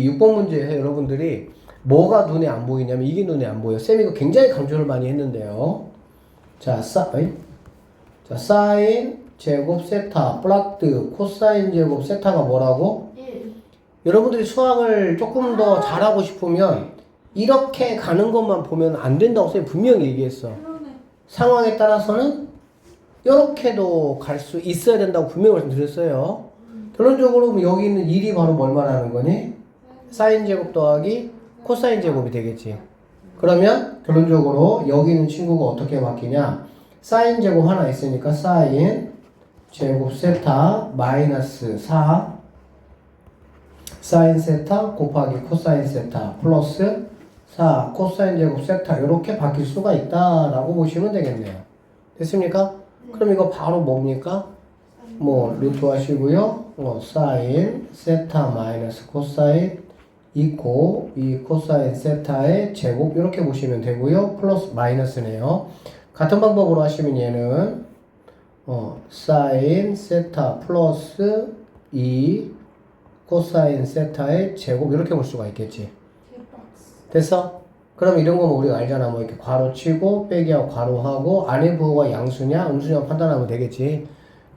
6번 문제에 여러분들이 뭐가 눈에 안 보이냐면 이게 눈에 안 보여. 쌤이 이거 굉장히 강조를 많이 했는데요. 자, 사인 제곱 세타 플러스 코사인 제곱 세타가 뭐라고? 1. 여러분들이 수학을 조금 더 잘하고 싶으면 이렇게 가는 것만 보면 안 된다고 쌤이 분명히 얘기했어. 그러네. 상황에 따라서는 이렇게도 갈 수 있어야 된다고 분명히 말씀드렸어요. 결론적으로 여기 있는 1이 바로 뭘 말하는 거니? 사인 제곱 더하기 코사인 제곱이 되겠지. 그러면 결론적으로 여기 있는 친구가 어떻게 바뀌냐? 사인 제곱 하나 있으니까 사인 제곱 세타 마이너스 4 사인 세타 곱하기 코사인 세타 플러스 4 코사인 제곱 세타 이렇게 바뀔 수가 있다라고 보시면 되겠네요. 됐습니까? 그럼 이거 바로 뭡니까? 뭐 루트 하시고요. 사인 세타 마이너스 코사인 이코 이 코사인 세타의 제곱 이렇게 보시면 되고요. 플러스 마이너스네요. 같은 방법으로 하시면 얘는 사인 세타 플러스 2 코사인 세타의 제곱 이렇게 볼 수가 있겠지. 됐어? 그럼 이런 거면 우리가 알잖아. 뭐 이렇게 괄호 치고 빼기하고 괄호하고 안에 부호가 양수냐 음수냐 판단하면 되겠지.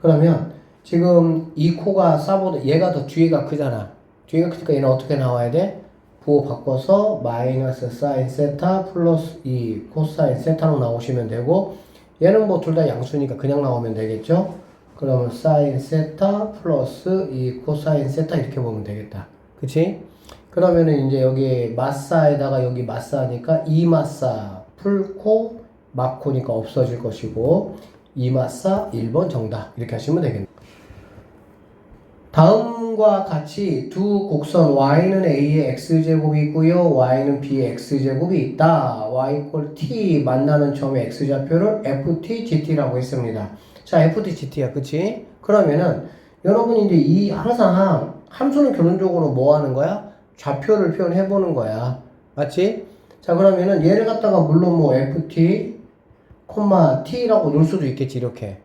그러면 지금 이 코가 싸보다 얘가 더 뒤에가 크잖아. 뒤에가 크니까 얘는 어떻게 나와야 돼? 부호 바꿔서 마이너스 사인 세타 플러스 2 코사인 세타로 나오시면 되고 얘는 뭐 둘 다 양수니까 그냥 나오면 되겠죠. 그러면 사인 세타 플러스 2 코사인 세타 이렇게 보면 되겠다. 그치? 그러면은 이제 여기 마사에다가 여기 마사니까 2마사 풀코 마코니까 없어질 것이고 2마사 1번 정답 이렇게 하시면 되겠네요. 다음과 같이 두 곡선 y는 a의 x제곱이 있고요. y는 b의 x제곱이 있다. y = t 만나는 점의 x좌표를 ft, gt라고 했습니다. 자, ft, gt야. 그치? 그러면은 여러분이 이제 이 항상 함수는 결론적으로 뭐 하는 거야? 좌표를 표현해 보는 거야. 맞지? 자, 그러면은 얘를 갖다가 물론 뭐 ft, t라고 놓을 수도 있겠지. 이렇게.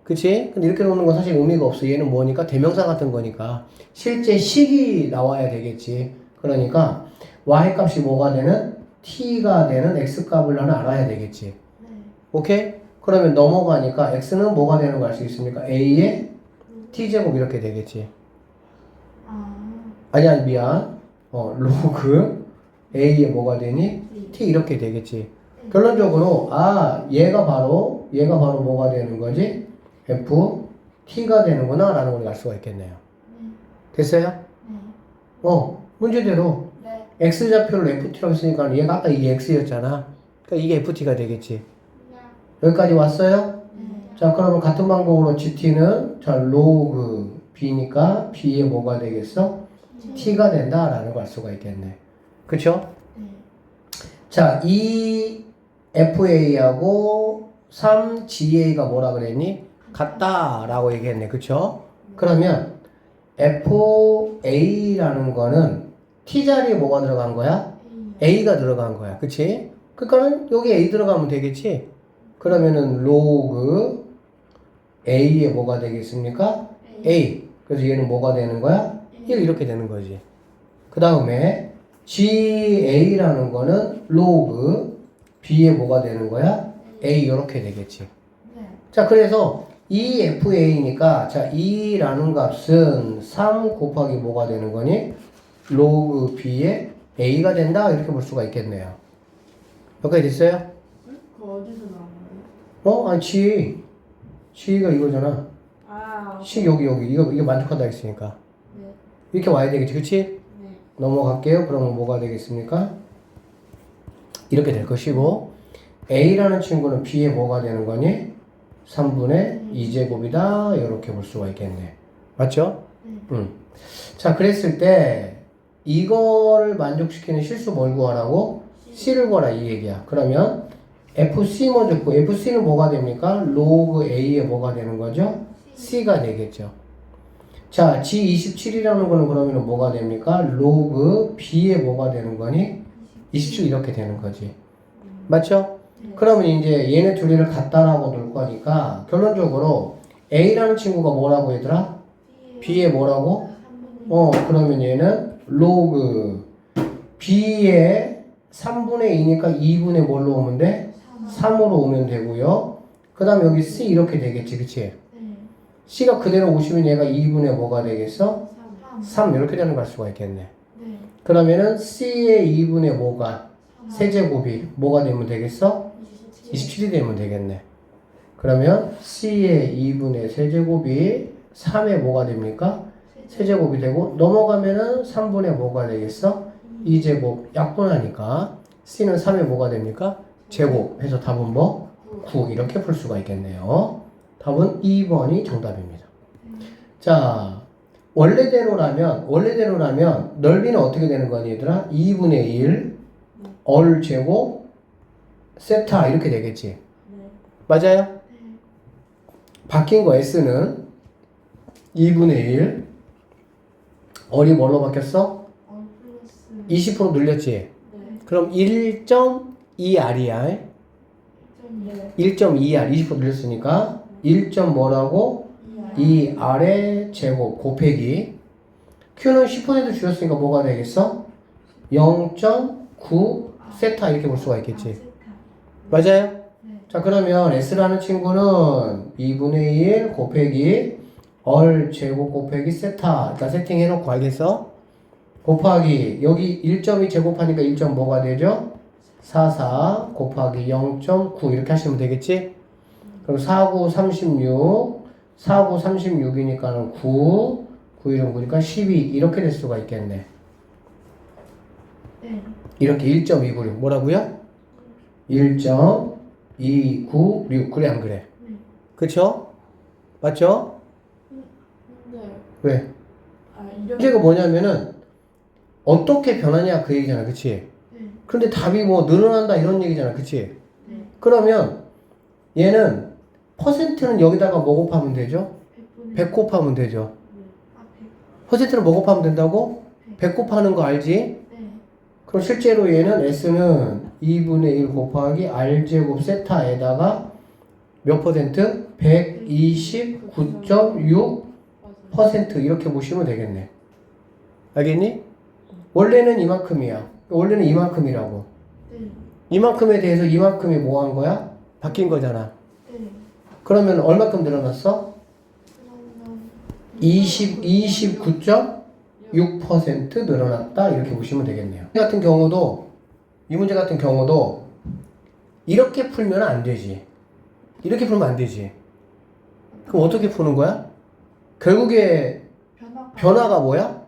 그치? 근데 이렇게 놓는 건 사실 의미가 없어. 얘는 뭐니까? 대명사 같은 거니까. 실제 식이 나와야 되겠지. 그러니까, y 값이 뭐가 되는? t가 되는 x 값을 나는 알아야 되겠지. 네. 오케이? 그러면 넘어가니까 x는 뭐가 되는 거 알 수 있습니까? a의 t제곱 이렇게 되겠지. 아니, 미안. 로그 a의 뭐가 되니? t 이렇게 되겠지. 결론적으로, 얘가 바로 뭐가 되는 거지? f, t가 되는구나 라는 걸 알 수가 있겠네요. 됐어요? 문제대로 네. x좌표를 ft라고 했으니까 얘가 아까 이게 x였잖아. 그러니까 이게 ft가 되겠지. 여기까지 왔어요? 자, 그러면 같은 방법으로 gt는 자 로그 b니까 b의 뭐가 되겠어? t가 된다라는 걸 알 수가 있겠네. 그쵸? 자, 이 fa하고 3ga가 뭐라 그랬니? 같다라고 얘기했네. 그쵸? 그러면 fa라는 거는 t 자리에 뭐가 들어간 거야? a가 들어간 거야. 그치? 그러니까는 여기 a 들어가면 되겠지? 그러면은 로그 a에 뭐가 되겠습니까? a. 그래서 얘는 뭐가 되는 거야? 1 이렇게 되는 거지. 그 다음에 ga라는 거는 로그 b에 뭐가 되는 거야? a 이렇게 되겠지. 자, 그래서 이 fa니까 자 2라는 값은 3 곱하기 뭐가 되는 거니? 로그 b에 a가 된다 이렇게 볼 수가 있겠네요. 여기까지 됐어요? 그거 어디서 나온 거예요? 아니 g가 이거잖아. 식 여기 이거 만족한다 했으니까 네. 이렇게 와야 되겠지. 그치? 네. 넘어갈게요. 그러면 뭐가 되겠습니까? 이렇게 될 것이고 a라는 친구는 b에 뭐가 되는 거니? 3분의 2제곱이다 이렇게 볼 수가 있겠네. 맞죠? 자, 그랬을 때 이거를 만족시키는 실수 뭘 구하라고? c를 구하라 이 얘기야. 그러면 fc 먼저 구해. fc는 뭐가 됩니까? 로그 a에 뭐가 되는 거죠? c가 되겠죠. 자, g27이라는 거는 그러면 뭐가 됩니까? 로그 b에 뭐가 되는 거니? 27 이렇게 되는 거지. 맞죠? 그러면 이제 얘네 둘이를 같다라고 놓을 거니까 결론적으로 A라는 친구가 뭐라고 얘들아? B에 뭐라고? 그러면 얘는 로그 b의 3분의 2니까 2분의 뭘로 오면 돼? 3으로 오면 되고요. 그 다음 여기 c 이렇게 되겠지, 그치? 네. c가 그대로 오시면 얘가 2분의 뭐가 되겠어? 3. 3 이렇게 되는 걸 수가 있겠네. 네. 그러면은 c의 2분의 뭐가? 세제곱이 뭐가 되면 되겠어? 27이 되면 되겠네. 그러면 c의 2분의 세제곱이 3의 뭐가 됩니까? 세제곱이 되고 넘어가면은 3분의 뭐가 되겠어? 2제곱 약분하니까 c는 3의 뭐가 됩니까? 제곱 해서 답은 뭐? 9 이렇게 풀 수가 있겠네요. 답은 2번이 정답입니다. 자, 원래대로라면 넓이는 어떻게 되는 거니 얘들아? 2분의 1 얼 제곱 세타 이렇게 되겠지. 네. 맞아요? 바뀐 거 S는 2분의 1 얼이 뭘로 바뀌었어? 플러스 20% 늘렸지? 네. 그럼 1.2R이야. 1.2R 20% 늘렸으니까 1. 뭐라고? 2R의 제곱 곱하기 Q는 10% 줄였으니까 뭐가 되겠어? 0.9 세타 이렇게 볼 수가 있겠지. 맞아요? 네. 자, 그러면 S라는 친구는 2분의 1 곱하기 얼 제곱 곱하기 세타. 그러니까 세팅해놓고 알겠어? 곱하기 여기 1.2 제곱하니까 1. 뭐가 되죠? 44 곱하기 0.9 이렇게 하시면 되겠지? 그럼 49, 36 49, 36이니까는 9 9, 1은 9니까 12 이렇게 될 수가 있겠네. 네. 이렇게 1.296 뭐라고요? 1.296 그래 안 그래? 네. 그쵸? 맞죠? 네. 왜? 아, 문제가 뭐냐면은 어떻게 변하냐 그 얘기잖아 그치? 네. 그런데 답이 뭐 늘어난다 이런 얘기잖아 그치? 네. 그러면 얘는 퍼센트는 여기다가 뭐 곱하면 되죠? 100 곱하면 되죠. 아, 100. 퍼센트는 뭐 곱하면 된다고? 100 곱하는 거 알지? 네. 그럼 실제로 얘는 S는 2분의 1 곱하기 R제곱 세타에다가 몇 퍼센트? 129.6% 이렇게 보시면 되겠네. 알겠니? 원래는 이만큼이야. 원래는 이만큼이라고. 네. 이만큼에 대해서 이만큼이 뭐 한 거야? 바뀐 거잖아. 네. 그러면 얼마큼 늘어났어? 29.6% 늘어났다 이렇게 보시면 되겠네요. 이 문제 같은 경우도 이렇게 풀면 안 되지. 이렇게 풀면 안 되지. 그럼 어떻게 푸는 거야? 결국에 변화가 뭐야?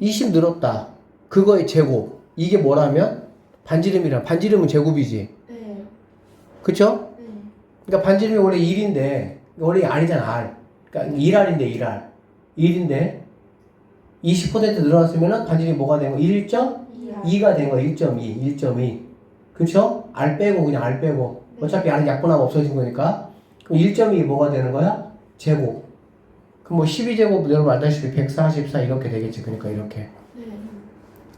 20 늘었다. 그거의 제곱. 이게 뭐라면? 반지름은 제곱이지. 네. 그쵸? 네. 그러니까 반지름이 원래 1인데 원래 R이잖아 R. 그러니까 1R인데 1R. 1인데 20% 늘어났으면 반지름이 뭐가 된 거? 1.2가 된 거. 1.2. 그쵸? R 빼고 그냥 R 빼고. 어차피 R은 약분하면 없어진 거니까. 그럼 1.2 뭐가 되는 거야? 제곱. 그럼 뭐 12제곱 여러분 알다시피 144 이렇게 되겠지. 그러니까 이렇게. 네.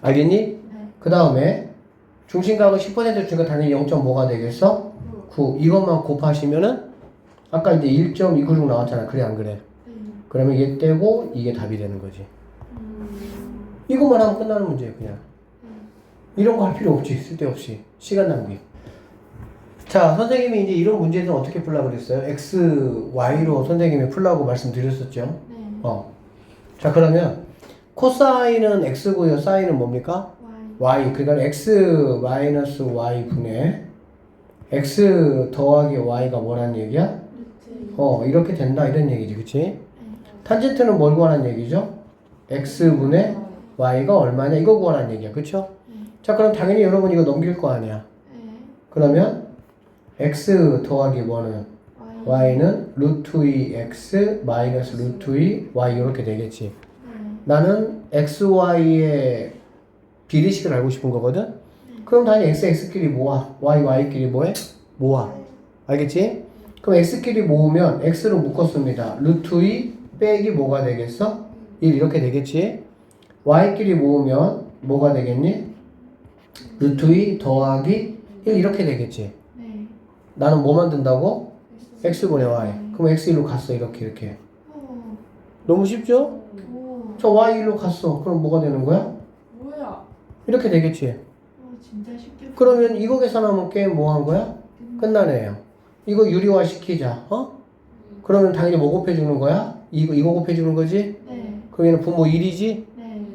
알겠니? 네. 그 다음에 중심각은 10% 주니까 당연히 0. 뭐가 되겠어? 9. 이것만 곱하시면은 아까 이제 1.296 나왔잖아. 그래 안 그래? 네. 그러면 얘 떼고 이게 답이 되는 거지. 이것만 하면 끝나는 문제예요 그냥. 이런 거 할 필요 없지. 쓸데없이. 시간 낭비. 자, 선생님이 이제 이런 문제들은 어떻게 풀라고 그랬어요? X, Y로 선생님이 풀라고 말씀드렸었죠. 네. 자, 그러면 코사인은 X고요. 사인은 뭡니까? Y. 그러니까 X 마이너스 Y 분의 X 더하기 Y가 뭐라는 얘기야? 이렇게 된다 이런 얘기지. 그치? 탄젠트는 뭘 구하라는 얘기죠? X분의 Y가 얼마냐 이거 구하라는 얘기야. 그쵸? 자, 그럼 당연히 여러분 이거 넘길 거 아니야. 그러면 X 더하기 뭐는 Y는 루트 2X 마이너스 루트 2 Y 이렇게 되겠지. 나는 XY의 비례식을 알고 싶은 거거든? 그럼 당연히 X끼리 모아. Y끼리 뭐해? 모아. 알겠지? 그럼 X끼리 모으면 X로 묶었습니다. 루트 2 빼기 뭐가 되겠어? 1 이렇게 되겠지? Y끼리 모으면 뭐가 되겠니? 루트 2 더하기 1 이렇게 되겠지? 네. 나는 뭐 만든다고? X분의 Y. 그럼 X1로 갔어. 이렇게. 너무 쉽죠? 오. 저 y 1로 갔어. 그럼 뭐가 되는 거야? 뭐야? 이렇게 되겠지. 진짜 쉽게. 그러면 이거 계산하면 게임 뭐 한 거야? 끝나네요. 이거 유리화 시키자. 그러면 당연히 뭐 곱해주는 거야? 이거 곱해주는 거지? 네. 그럼 얘는 분모 1이지? 네.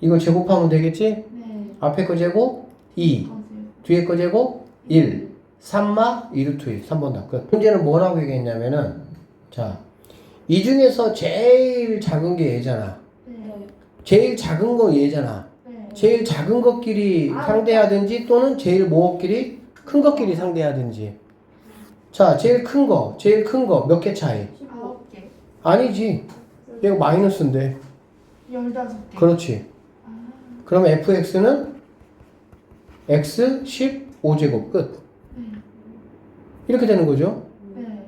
이거 제곱하면 되겠지? 네. 앞에 거 제곱 2, 맞아요. 뒤에 거 제곱 1, 3마 2루트 2, 3번 답 끝. 문제는 뭐라고 얘기했냐면은 자, 이 중에서 제일 작은 게 얘잖아. 네. 제일 작은 거 얘잖아. 네. 제일 작은 것끼리 상대하든지 또는 제일 모업끼리 큰 것끼리 상대하든지. 자, 제일 큰 거 몇 개 차이? 9개. 아니지. 이거 마이너스인데. 15개. 그렇지. 그러면 fx는 x 15제곱 끝. 네. 이렇게 되는 거죠. 네.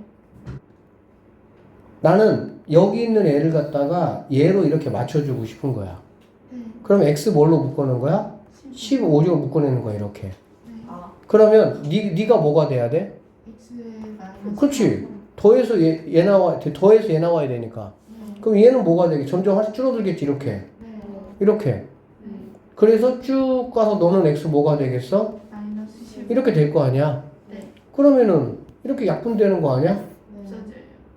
나는 여기 있는 애를 갖다가 얘로 이렇게 맞춰주고 싶은 거야. 네. 그럼 x 뭘로 묶어놓은 거야? 15. 15제곱 묶어내는 거야 이렇게. 네. 그러면 네가 뭐가 돼야 돼? X에 마이너스. 그렇지. 더해서 얘 나와야 되니까. 네. 그럼 얘는 뭐가 되게 점점 하나씩 줄어들겠지 이렇게. 네. 이렇게. 네. 그래서 쭉 가서 너는 x 뭐가 되겠어? 마이너스 15. 이렇게 될 거 아니야. 네. 그러면은 이렇게 약분되는 거 아니야? 없어져요.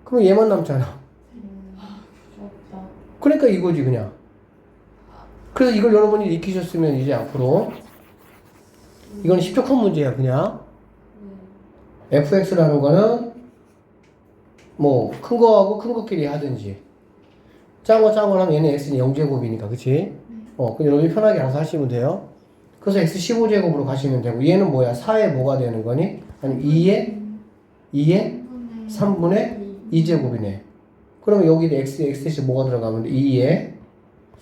그럼 얘만 남잖아. 없다. 그러니까 이거지 그냥. 그래서 이걸 여러분이 익히셨으면 이제 앞으로 이건 10초 큰 문제야 그냥. fx라는 거는 뭐 큰 거하고 큰 것끼리 하든지 작은 거 하면 얘는 x는 0제곱이니까 그치? 그럼 여러분이 편하게 알아서 하시면 돼요. 그래서 x 15제곱으로 가시면 되고 얘는 뭐야? 4에 뭐가 되는 거니? 아니면 2에 3분의 2제곱이네. 그러면 여기 x 뭐가 들어가면 돼? 2에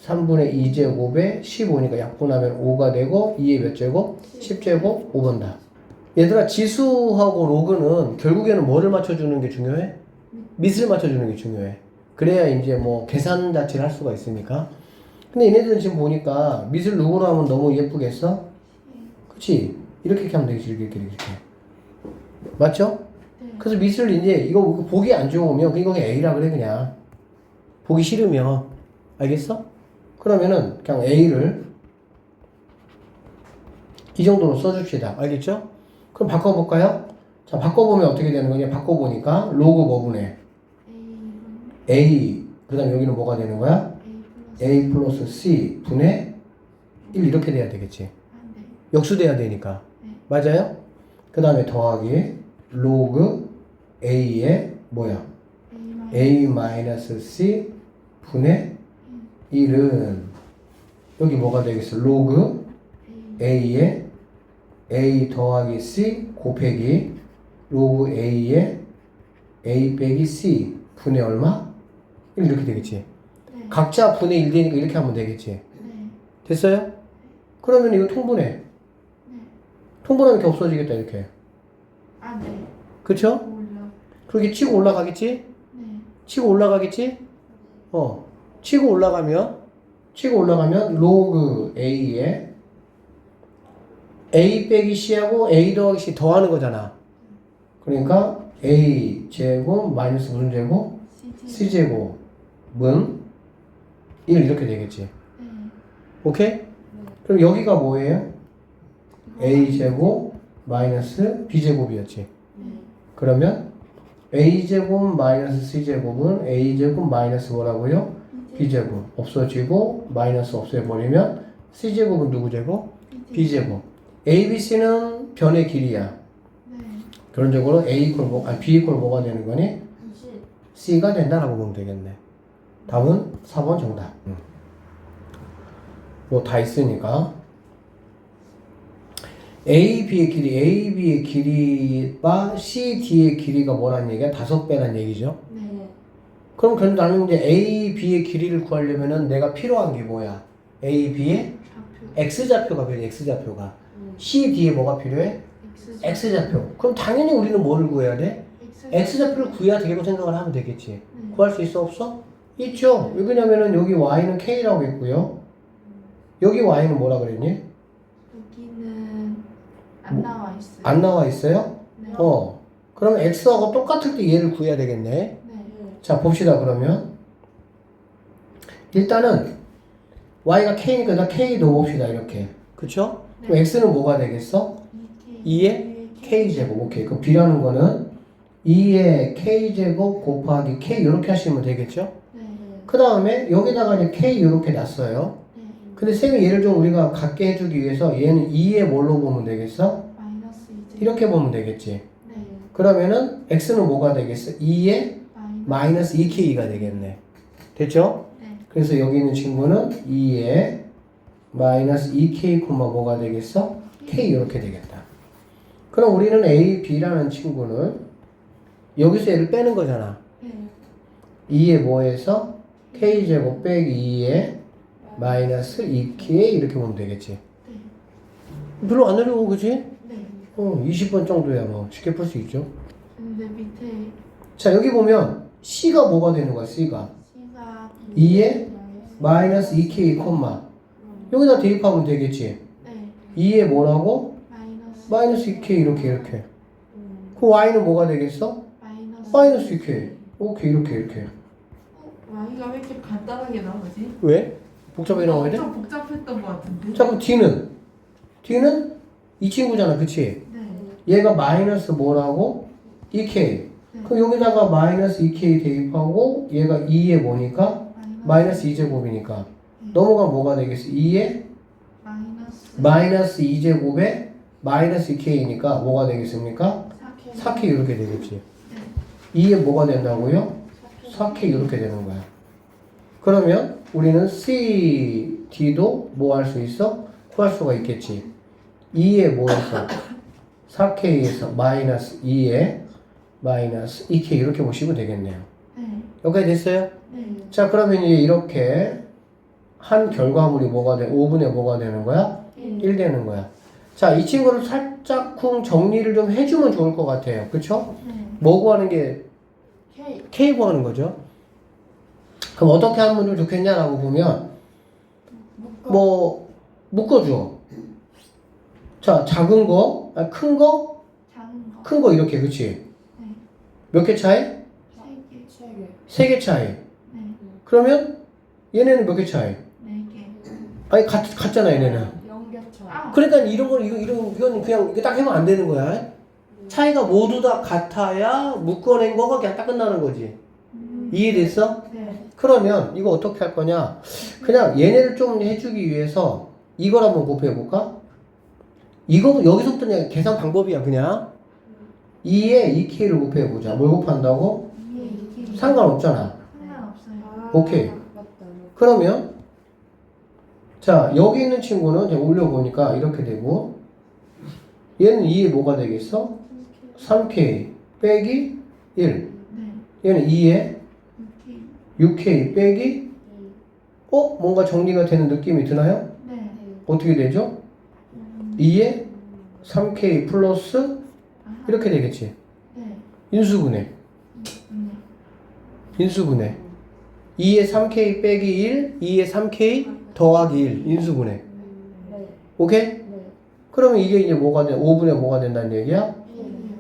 3분의 2제곱에 15니까 약분하면 5가 되고 2에 몇 제곱? 10제곱 5번 다. 얘들아 지수하고 로그는 결국에는 뭐를 맞춰주는 게 중요해? 밑을 맞춰주는 게 중요해. 그래야 이제 뭐 계산 자체를 할 수가 있으니까. 근데 얘네들은 지금 보니까 밑을 누구로 하면 너무 예쁘겠어? 그치? 이렇게 하면 되겠지 이렇게. 맞죠? 네. 그래서 밑을 이제 이거 보기 안 좋으면 이거 그냥 A라 그래 그냥. 보기 싫으면 알겠어? 그러면은 그냥 A를 이 정도로 써줍시다. 알겠죠? 그럼 바꿔볼까요? 자, 바꿔보면 어떻게 되는 거냐? 바꿔보니까 로그 뭐분해? A, 그 다음에 여기는 뭐가 되는 거야? A 플러스 C 분의 1 이렇게 돼야 되겠지. 역수돼야 되니까. 맞아요? 그 다음에 더하기 로그 A의 뭐야? A 마이너스 C 분의 1은 여기 뭐가 되겠어? 로그 A의 A 더하기 C 곱하기 로그 A의 A 빼기 C 분의 얼마? 1 이렇게 되겠지. 각자 분의 1 되니까 이렇게 하면 되겠지. 됐어요? 그러면 이거 통분해. 통분하면 이렇게 없어지겠다 이렇게. 아, 네. 그쵸? 몰라. 그렇게 치고 올라가겠지? 네. 치고 올라가겠지? 치고 올라가면 로그 A에 A 빼기 C하고 A 더하기 C 더하는 거잖아. 그러니까 A 제곱 마이너스 무슨 제곱? C 제곱은 1 이렇게 되겠지. 네. 오케이? 그럼 여기가 뭐예요? A 제곱 마이너스 B 제곱이었지. 네. 그러면 A 제곱 마이너스 C 제곱은 A 제곱 마이너스 뭐라고요? B 제곱 없어지고 마이너스 없애버리면 C 제곱은 누구 제곱? B 제곱. A, B, C는 변의 길이야. 네. 결론적으로 A 이퀄 B 이퀄 뭐가 되는 거니? C가 된다라고 보면 되겠네. 답은 4번 정답. 뭐 다 있으니까. A, B의 길이가 C, D의 길이가 뭐라는 얘기야? 5배란 얘기죠. 네. 그럼 그럼 나는 이제 A, B의 길이를 구하려면은 내가 필요한 게 뭐야? A, B의 좌표. X좌표가 필요해, X좌표가. C, D에 뭐가 필요해? X좌표. 그럼 당연히 우리는 뭐를 구해야 돼? X좌표를 구해야 되겠고 생각을 하면 되겠지. 구할 수 있어, 없어? 있죠. 왜냐면은 여기 Y는 K라고 했고요. 여기 Y는 뭐라 그랬니? 여기는 안 나와 있어요. 안 나와 있어요? 네. 그러면 X하고 똑같을 때 얘를 구해야 되겠네. 네. 자, 봅시다, 그러면. 일단은 y가 k니까 나 k 넣어봅시다 이렇게. 그쵸? 그럼 x는 뭐가 되겠어? 2의 k제곱. 오케이. 그 b라는 거는 2의 k제곱 곱하기 k 이렇게 하시면 되겠죠? 네. 그 다음에 여기다가 이제 k 이렇게 놨어요. 네. 근데 쌤이 얘를 좀 우리가 같게 해주기 위해서 얘는 2의 뭘로 보면 되겠어? 마이너스 2제곱. 이렇게 보면 되겠지. 네. 그러면은 x는 뭐가 되겠어? 2의 마이너스 2k가 되겠네. 됐죠? 네. 그래서 여기 있는 친구는 2의 마이너스 2k, 뭐가 되겠어? k 이렇게 되겠다. 그럼 우리는 a, b라는 친구는 여기서 얘를 빼는 거잖아. 네. 2의 뭐에서 k제곱 빼기 2의 마이너스 2k 이렇게 보면 되겠지. 네. 별로 안 어려워, 그치? 네. 20번 정도야 뭐 쉽게 풀 수 있죠. 근데 밑에 자, 여기 보면 c가 뭐가 되는 거야, c가? C가 2의 마이너스 2k, 여기다 대입하면 되겠지. 네. 2의 뭐라고? 마이너스 마이너스 2k 이렇게. 그 y는 뭐가 되겠어? 마이너스 2k. 오케이, 이렇게. Y가 왜 이렇게 간단하게 나오지? 왜? 복잡하게 나와야 돼? 좀 복잡했던 것 같은데. 자, 그럼 d는? d는 이 친구잖아, 그치? 네. 얘가 마이너스 뭐라고? 2k. 네. 그럼 여기다가 마이너스 2k 대입하고 얘가 2의 뭐니까? 마이너스 2제곱이니까. 넘어가면 뭐가 되겠어? 2의 마이너스 2제곱에 마이너스 2k니까 뭐가 되겠습니까? 4k 이렇게 되겠지. 2에 뭐가 된다고요? 4k 이렇게 되는 거야. 그러면 우리는 C, D도 뭐 할 수 있어? 구할 수가 있겠지. 2에 뭐에서? 4k에서 마이너스 2에 마이너스 2k 이렇게 보시면 되겠네요. 네. 여기까지 됐어요? 네. 자, 그러면 이제 이렇게 한 결과물이 뭐가 돼? 5분의 뭐가 되는 거야? 1 되는 거야. 자, 이 친구를 살짝쿵 정리를 좀 해주면 좋을 것 같아요. 그쵸? 네. 뭐 구하는 게 K 구하는 거죠. 그럼 어떻게 하면 좀 좋겠냐라고 보면 뭐 묶어줘. 자, 작은 거, 큰 거, 작은 거. 큰 거 이렇게, 그치? 네. 몇 개 차이? 3개. 3개 차이. 네. 그러면 얘네는 몇 개 차이? 4개. 아니 같잖아 얘네는. 아. 그러니까 이런 건 이건 그냥 이렇게 딱 하면 안 되는 거야. 차이가 모두 다 같아야 묶어낸 거가 그냥 딱 끝나는 거지. 이해됐어? 네. 그러면 이거 어떻게 할 거냐? 그냥 얘네를 좀 해주기 위해서 이걸 한번 곱해볼까? 이거 여기서부터 그냥 계산 방법이야 그냥. 2에 2k를 곱해보자. 뭘 곱한다고? 2에 2개. 상관없잖아. 상관없어요. 오케이. 그러면 자, 여기 있는 친구는 제가 올려보니까 이렇게 되고 얘는 2에 뭐가 되겠어? 3k 빼기 1. 네. 얘는 2에 6K. 6k 빼기 뭔가 정리가 되는 느낌이 드나요? 네. 어떻게 되죠? 2에 3k 플러스 아하. 이렇게 되겠지. 네. 인수분해. 인수분해. 2에 3k 빼기 1, 2에 3k 더하기 1. 인수분해. 오케이? 그러면 이게 이제 뭐가 돼? 5분의 뭐가 된다는 얘기야?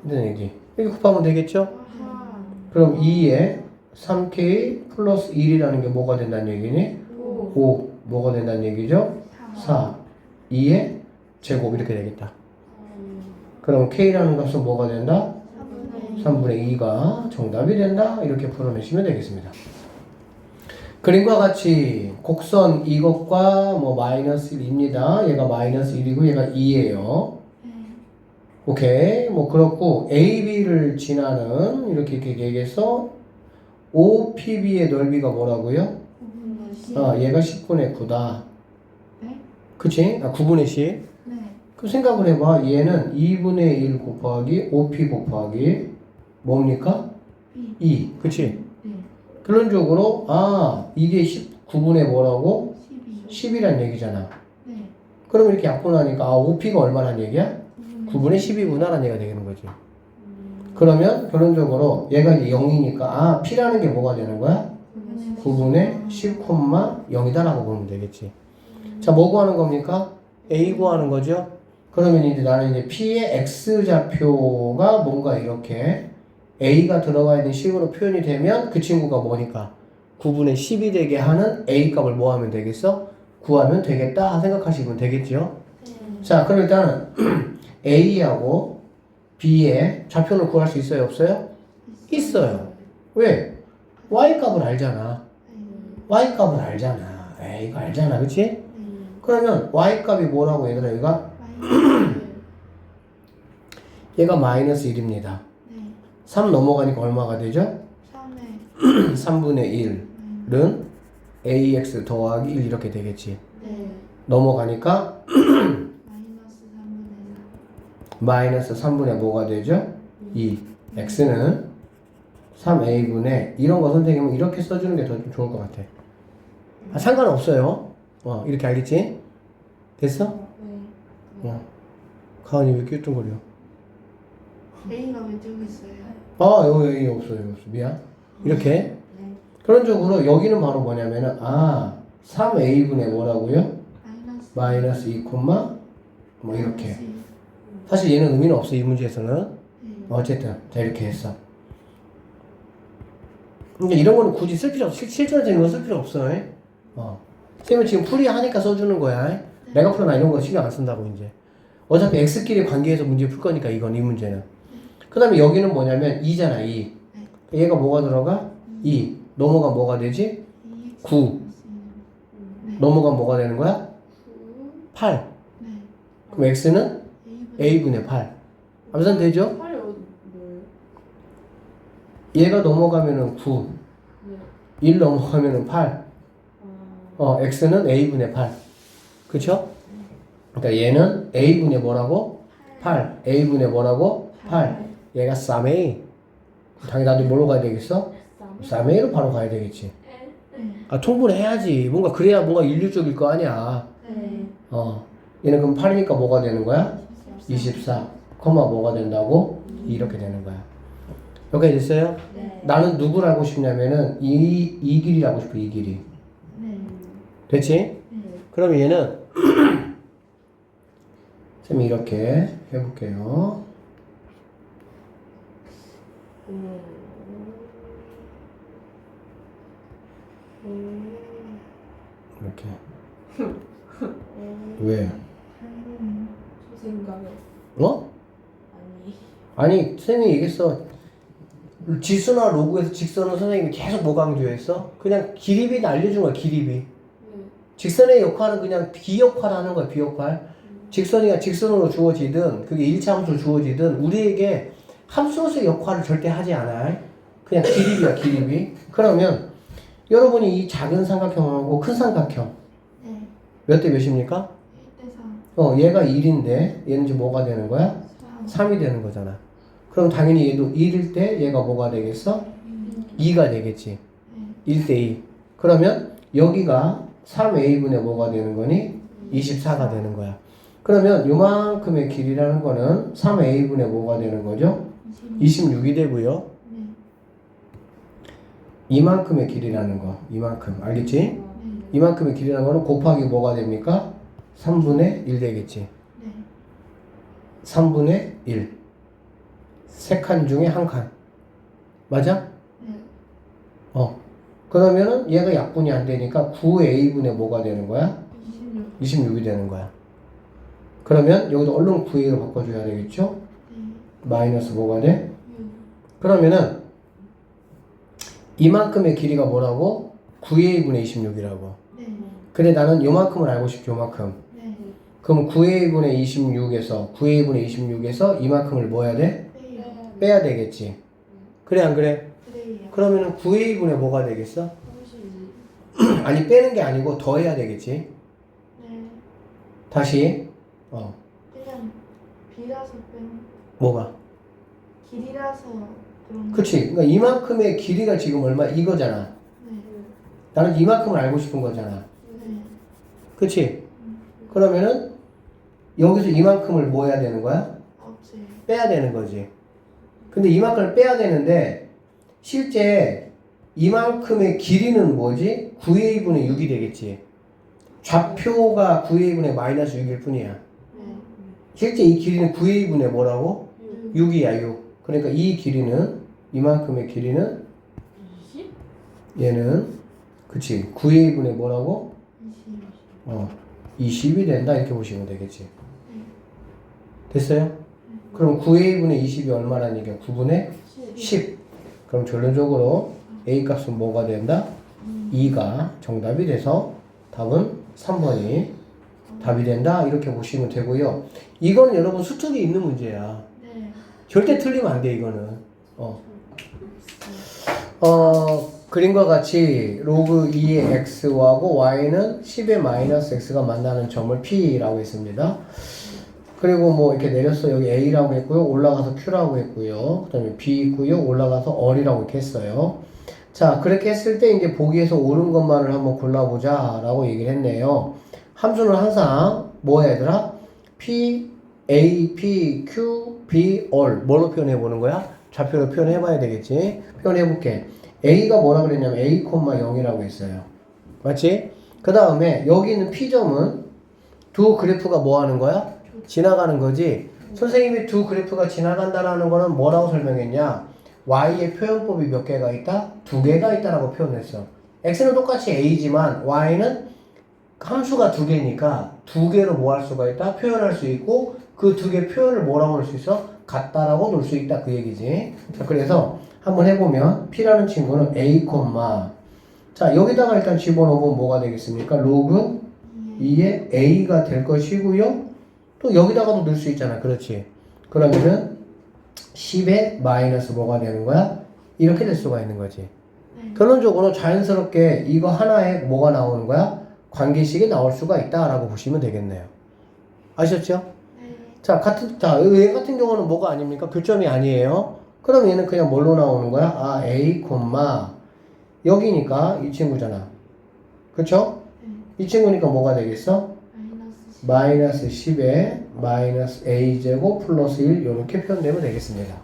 된다는 얘기. 이렇게 곱하면 되겠죠? 아하. 그럼 2에 3k 플러스 1이라는 게 뭐가 된다는 얘기니? 5. 뭐가 된다는 얘기죠? 4. 2의 제곱 이렇게 되겠다. 그럼 k라는 값은 뭐가 된다? 3분의 2가 정답이 된다. 이렇게 풀어내시면 되겠습니다. 그림과 같이 곡선 이것과 뭐 마이너스 1입니다. 얘가 마이너스 1이고 얘가 2예요. 네. 오케이. 뭐 그렇고 AB를 지나는 이렇게 얘기해서 OPB의 넓이가 뭐라고요? 9분의 10. 얘가 10분의 9다. 네? 그치? 9분의 10. 네. 그 생각을 해봐. 얘는 2분의 1 곱하기 OP 곱하기 뭡니까? B. 2. 그치? 네. 결론적으로 이게 19분의 뭐라고? 12. 10이란 얘기잖아. 네. 그럼 이렇게 약분하니까 OP가 얼마란 얘기야? 9분의 12구나라는 얘기가 되는 거지. 그러면 결론적으로 얘가 이제 0이니까 P라는 게 뭐가 되는 거야? 9분의 10,0이다라고 보면 되겠지. 자, 뭐 구하는 겁니까? A 구하는 거죠. 그러면 이제 나는 이제 P의 X좌표가 뭔가 이렇게 A가 들어가 있는 식으로 표현이 되면 그 친구가 뭐니까 9분의 10이 되게 하는 A 값을 뭐 하면 되겠어? 구하면 되겠다 생각하시면 되겠죠. 네. 자, 그럼 일단은 A하고 B의 좌표를 구할 수 있어요? 없어요? 있어요. 왜? Y값을 알잖아. Y값을 알잖아. 에이, 이거 알잖아. 그치? 네. 그러면 Y값이 뭐라고 얘들아? 얘가 마이너스 1입니다. 네. 3 넘어가니까 얼마가 되죠? 3에 3분의 1은 AX 더하기 1 이렇게 되겠지. 네. 넘어가니까 마이너스 3분의 4. 마이너스 3분의 뭐가 되죠? 2. X는 3A분의 이런 거 선생님은 이렇게 써주는 게 더 좋을 것 같아. 아, 상관없어요. 이렇게 알겠지? 됐어? 네. 가은이 왜 낄뚱거려? A가 왼쪽에 있어요. 여기 없어요. 미안. 이렇게. 네. 그런 쪽으로 여기는 바로 뭐냐면은 3A분의 뭐라고요? 마이너스 마이너스 2, 뭐 이렇게. 사실 얘는 의미는 없어 이 문제에서는. 네. 어쨌든 자 이렇게 했어. 근데 이런 거는 굳이 쓸 필요 없어. 실전에서 이런 거 쓸 필요 없어. 선생님은 지금 풀이하니까 써주는 거야. 내가 풀어나 이런 거 신경 안 쓴다고 이제. 어차피 X끼리 관계해서 문제 풀 거니까 이건 이 문제는. 그 다음에 여기는 뭐냐면 2잖아 2. 얘가 뭐가 들어가? 2. 넘어가 뭐가 되지? 9. 넘어가 뭐가 되는 거야? 8. 네. 그럼 X는 A분의 8. 암산 되죠? 팔이 뭐예요? 얘가 넘어가면은 9. 네. 1 넘어가면은 8. X는 A분의 8. 그쵸? 그러니까 얘는 A분의 뭐라고? 8. A분의 뭐라고? 8. 얘가 3A. 당연히 나도 뭘로 가야 되겠어? 3A로 바로 가야 되겠지. 통분을 해야지. 뭔가 그래야 뭔가 인류적일 거 아니야. 네. 얘는 그럼 8이니까 뭐가 되는 거야? 24. 컴마 뭐가 된다고? 이렇게 되는 거야. 여기까지 됐어요? 네. 나는 누구를 알고 싶냐면은 이 길이를 알고 싶어. 이 길이. 네. 됐지? 네. 그럼 얘는 쌤이 이렇게 해볼게요. 이렇게. 왜? 생각에 아니, 선생님이 얘기했어. 지수나 로그에서 직선은 선생님이 계속 뭐 강조했어? 그냥 기립이 알려준 거야, 기립이. 직선의 역할은 그냥 비역할 하는 거야, 비역할. 직선이가 직선으로 주어지든, 그게 1차 함수로 주어지든, 우리에게 함수로서의 역할을 절대 하지 않아. 그냥 기립이야, 기립이. 그러면, 여러분이 이 작은 삼각형하고 큰 삼각형, 네. 몇 대 몇입니까? 1대 3. 얘가 1인데, 얘는 이제 뭐가 되는 거야? 3이 되는 거잖아. 그럼 당연히 얘도 1일 때 얘가 뭐가 되겠어? 2가 되겠지. 1대 2. 그러면 여기가 3A분의 뭐가 되는 거니? 24가 되는 거야. 그러면 요만큼의 길이라는 거는 3A분의 뭐가 되는 거죠? 26이 되고요. 네. 이만큼의 길이라는 거. 이만큼. 알겠지? 이만큼의 길이라는 거는 곱하기 뭐가 됩니까? 3분의 1 되겠지. 네. 3분의 1. 세 칸 중에 한 칸. 맞아? 네. 그러면은 얘가 약분이 안 되니까 9A분의 뭐가 되는 거야? 26. 26이 되는 거야. 그러면 여기도 얼른 9A로 바꿔줘야 되겠죠? 네. 마이너스 뭐가 돼? 6. 그러면은 이만큼의 길이가 뭐라고? 9A분의 26이라고. 네. 근데 나는 요만큼을 알고 싶죠, 요만큼. 네. 그럼 9A분의 26에서 이만큼을 뭐 해야 돼? 빼요. 빼야 되겠지. 그래, 안 그래? 그래요. 그러면은 9A분의 뭐가 되겠어? 32. 아니, 빼는 게 아니고 더해야 되겠지. 네. 다시, 그냥 비라서 빼면 뭐가? 길이라서 그런 거. 그치. 그러니까 이만큼의 길이가 지금 얼마? 이거잖아. 네. 나는 이만큼을 알고 싶은 거잖아. 네. 그치? 그러면은 여기서 이만큼을 뭐 해야 되는 거야? 없어요. 빼야 되는 거지. 근데 이만큼을 빼야 되는데 실제 이만큼의 길이는 뭐지? 9A분의 6이 되겠지. 좌표가 9A분의 마이너스 6일 뿐이야. 네. 실제 이 길이는 9A분의 뭐라고? 6. 6이야, 6. 그러니까 이 길이는, 이만큼의 길이는 20? 얘는, 그치. 9A분의 뭐라고? 20. 20이 된다 이렇게 보시면 되겠지. 됐어요? 그럼 9a분의 20이 얼마라는 얘기야? 9분의 10. 그럼 결론적으로 a 값은 뭐가 된다? 2가 정답이 돼서 답은 3번이 답이 된다 이렇게 보시면 되고요. 이거는 여러분 수특이 있는 문제야. 네. 절대 틀리면 안 돼 이거는. 그림과 같이 로그 2의 x하고 y는 10의 마이너스 x가 만나는 점을 P라고 했습니다. 그리고 뭐 이렇게 내렸어. 여기 A라고 했고요. 올라가서 Q라고 했고요. 그 다음에 B 있고요. 올라가서 R이라고 이렇게 했어요. 자, 그렇게 했을 때 이제 보기에서 옳은 것만을 한번 골라보자 라고 얘기를 했네요. 함수는 항상 뭐야 얘들아? P, A, P, Q, B, R 뭘로 표현해 보는 거야? 좌표로 표현해 봐야 되겠지. 표현해 볼게. A가 뭐라 그랬냐면 A, 0이라고 했어요. 맞지? 그 다음에 여기 있는 P점은 두 그래프가 뭐 하는 거야? 지나가는 거지. 선생님이 두 그래프가 지나간다라는 거는 뭐라고 설명했냐? Y의 표현법이 몇 개가 있다? 두 개가 있다라고 표현했어. X는 똑같이 A지만 Y는 함수가 두 개니까 두 개로 뭐 할 수가 있다? 표현할 수 있고 그 두 개 표현을 뭐라고 놓을 수 있어? 같다라고 놓을 수 있다 그 얘기지. 자, 그래서 한번 해보면 P라는 친구는 A, 자 여기다가 일단 집어넣으면 뭐가 되겠습니까? 로그 2의 A가 될 것이고요. 또 여기다가도 넣을 수 있잖아. 그렇지. 그러면은 10의 마이너스 뭐가 되는 거야? 이렇게 될 수가 있는 거지. 결론적으로 자연스럽게 이거 하나에 뭐가 나오는 거야? 관계식이 나올 수가 있다라고 보시면 되겠네요. 아셨죠? 자, 얘 같은 경우는 뭐가 아닙니까? 교점이 아니에요. 그럼 얘는 그냥 뭘로 나오는 거야? 아, A, 여기니까 이 친구잖아. 그쵸? 이 친구니까 뭐가 되겠어? 마이너스 10에 마이너스 a제곱 플러스 1 이렇게 표현되면 되겠습니다.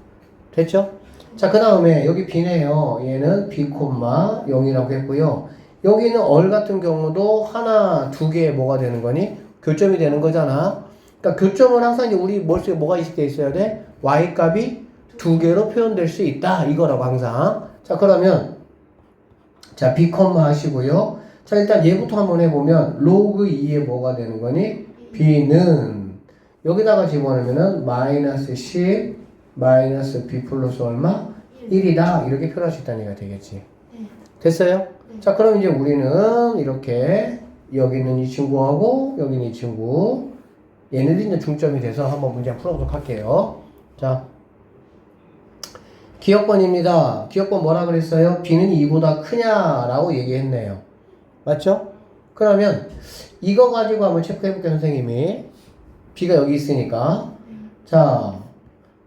됐죠? 자, 그 다음에 여기 b네요. 얘는 b, 0이라고 했고요. 여기는 얼 같은 경우도 하나, 두 개 뭐가 되는 거니? 교점이 되는 거잖아. 그러니까 교점은 항상 이제 우리 머릿속에 뭐가 있을 때 있어야 돼? y 값이 두 개로 표현될 수 있다. 이거라고 항상. 자, 그러면 자, b, 하시고요. 자, 일단 얘부터 한번 해보면 로그 2에 뭐가 되는 거니? b는 여기다가 집어넣으면은 마이너스 10 마이너스 b 플러스 얼마? 1이다 이렇게 표현할 수 있다는 얘기가 되겠지. 됐어요? 자, 그럼 이제 우리는 이렇게 여기 있는 이 친구하고 여기 있는 이 친구 얘네들이 이제 중점이 돼서 한번 문제 풀어보도록 할게요. 자, 기억번입니다. 기억번 뭐라 그랬어요? b는 2보다 크냐라고 얘기했네요. 맞죠? 그러면 이거 가지고 한번 체크해볼게요. 선생님이 b가 여기 있으니까 자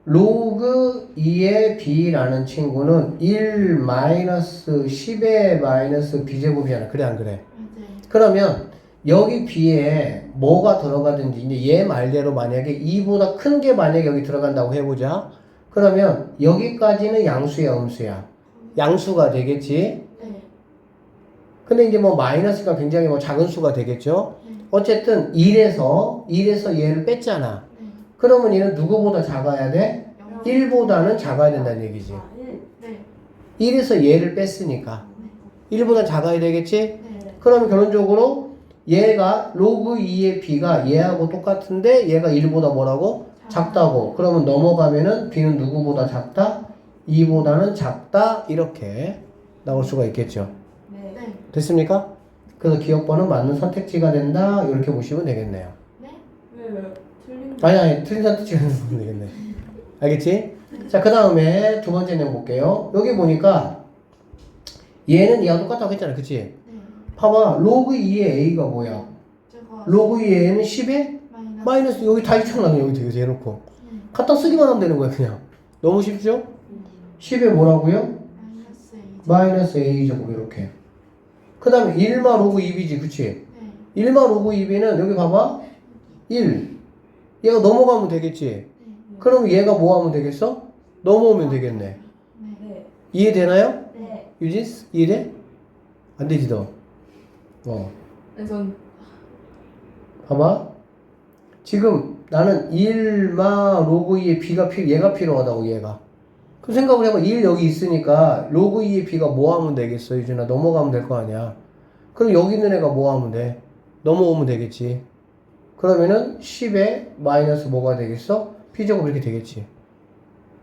로그 2의 b라는 친구는 1 마이너스 10의 마이너스 b제곱이잖아. 그래 안 그래? 그러면 여기 b에 뭐가 들어가든지 이제 얘 말대로 만약에 2보다 큰 게 만약에 여기 들어간다고 해보자. 그러면 여기까지는 양수야 음수야? 양수가 되겠지. 근데 이제 뭐 마이너스가 굉장히 뭐 작은 수가 되겠죠. 어쨌든 1에서 얘를 뺐잖아. 그러면 얘는 누구보다 작아야 돼? 1보다는 작아야 된다는 얘기지. 1에서 얘를 뺐으니까 1보다 작아야 되겠지? 그러면 결론적으로 얘가 로그 2의 b가 얘하고 똑같은데 얘가 1보다 뭐라고? 작다고. 그러면 넘어가면은 b는 누구보다 작다? 2보다는 작다. 이렇게 나올 수가 있겠죠. 됐습니까? 그래서 기억번은 맞는 선택지가 된다. 이렇게 보시면 되겠네요. 왜 틀린 아니 틀린 선택지가 되면 되겠네. 알겠지? 자, 그 다음에 두 번째 내용 볼게요. 여기 보니까 얘는 얘가 똑같다고 했잖아. 그치? 봐봐. 로그 2의 a가 뭐야? 로그 2의 a는 10에 마이너스 여기 다 입혀놔. 여기 되게 해놓고 갖다 쓰기만 하면 되는 거야. 그냥 너무 쉽죠? 10에 뭐라고요? 마이너스 a 제곱 이렇게. 그 다음에 1마 로그 2b지. 그치? 1마 로그 2b는 여기 봐봐. 1 얘가 넘어가면 되겠지. 그럼 얘가 뭐 하면 되겠어? 넘어오면 되겠네. 이해되나요? 유진? 이해돼? 안 되지 너. 전 봐봐. 지금 나는 1마 로그 2의 b가 얘가 필요하다고 얘가. 그 생각을 해봐. 1 여기 있으니까 로그 2의 b가 뭐 하면 되겠어? 유진아 넘어가면 될 거 아니야. 그럼 여기 있는 애가 뭐 하면 돼? 넘어오면 되겠지. 그러면은 10에 마이너스 뭐가 되겠어? B제곱 이렇게 되겠지.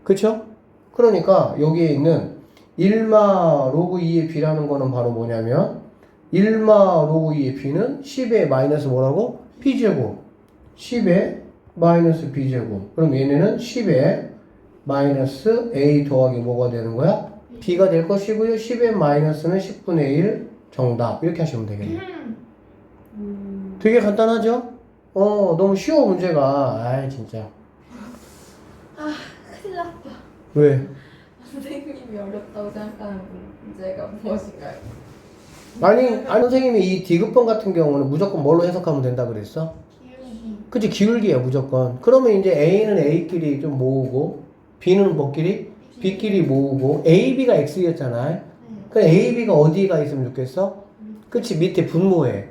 그쵸? 그러니까 여기에 있는 1마 로그 2의 B라는 거는 바로 뭐냐면 1마 로그 2의 B는 10에 마이너스 뭐라고? B제곱. 10에 마이너스 B제곱. 그럼 얘네는 10에 마이너스 A 더하기 뭐가 되는 거야? B가 될 것이고요. 10의 마이너스는 10분의 1 정답. 이렇게 하시면 되겠네요. 되게 간단하죠? 너무 쉬워 문제가. 아이 진짜. 큰일 났다. 왜? 선생님이 어렵다고 생각하는 문제가 무엇인가요? 아니 선생님이 이 디귿번 같은 경우는 무조건 뭘로 해석하면 된다 그랬어? 기울기. 그치 기울기야 무조건. 그러면 이제 A는 A끼리 좀 모으고 B는 뭐끼리? B끼리 모으고 A, B가 X였잖아. 네. 그 A, B가 어디가 있으면 좋겠어? 그치 밑에 분모에.